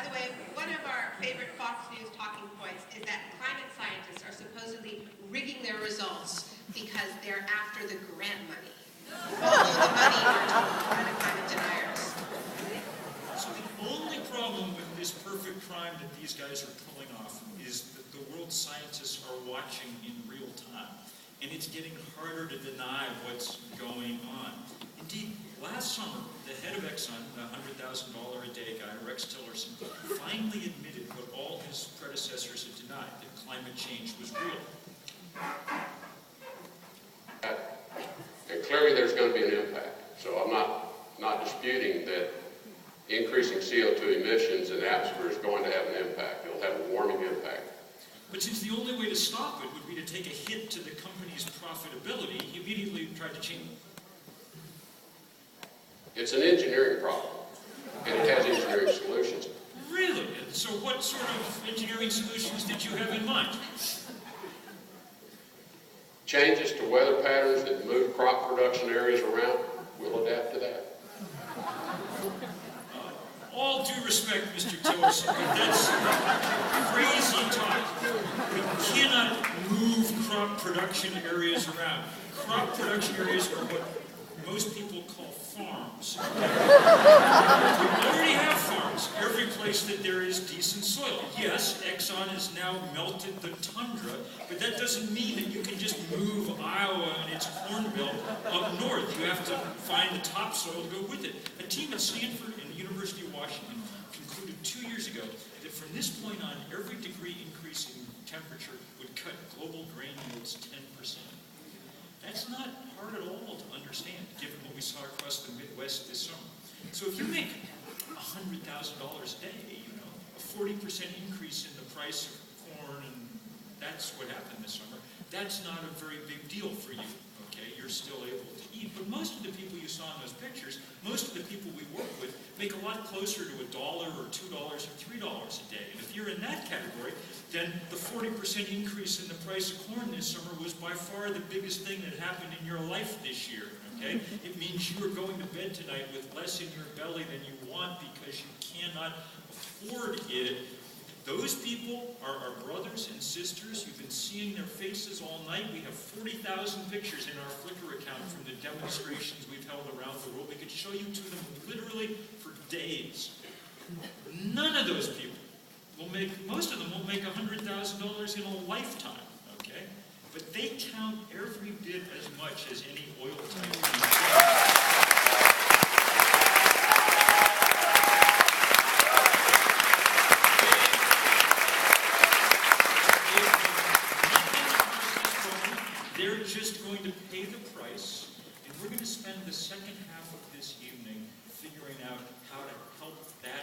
the way, one of our favorite Fox News talking points is that climate scientists are supposedly rigging their results because they're after the grant money. Follow the money, we're told by the climate deniers. So the only problem with this perfect crime that these guys are pulling off is that the world scientists are watching in real time. And it's getting harder to deny what's going on. Indeed, last summer, the head of Exxon, the $100,000 a day guy, Rex Tillerson, finally admitted what all his predecessors had denied, that climate change was real. And clearly there's going to be an impact. So I'm not disputing that increasing CO2 emissions in the atmosphere is going to have an impact. It'll have a warming impact. But since the only way to stop it would be to take a hit to the company's profitability, he immediately tried to change it. It's an engineering problem, and it has engineering solutions. Really? And so what sort of engineering solutions did you have in mind? Changes to weather patterns that move crop production areas around, we'll adapt to that. All due respect, Mr. Tillerson, but that's crazy talk. We cannot move crop production areas around. Crop production areas are what most people call farms. We already have farms, every place that there is decent soil. Yes, Exxon has now melted the tundra, but that doesn't mean that you can just move Iowa and its corn belt up north. You have to find the topsoil to go with it. A team at Stanford and the University of Washington concluded 2 years ago that from this point on, every degree increase in temperature would cut global grain yields 10%. That's not hard at all to understand, given what we saw across the Midwest this summer. So if you make $100,000 a day, a 40% increase in the price of corn, and that's what happened this summer, that's not a very big deal for you, okay? You're still able to eat. But most of the people you saw in those pictures, most of the people we work with, make a lot closer to $1 or $2 or $3 a day. And if you're in that category, then the 40% increase in the price of corn this summer was by far the biggest thing that happened in your life this year, okay? It means you are going to bed tonight with less in your belly than you want because you cannot afford it. Those people are our brothers and sisters. You've been seeing their faces all night. We have 40,000 pictures in our Flickr account from the demonstrations we've held around the world. We could show you to them literally for days. None of those people will make, most of them won't make $100,000 in a lifetime, okay? But they count every bit as much as any oil type. They're just going to pay the price, and we're going to spend the second half of this evening figuring out how to help that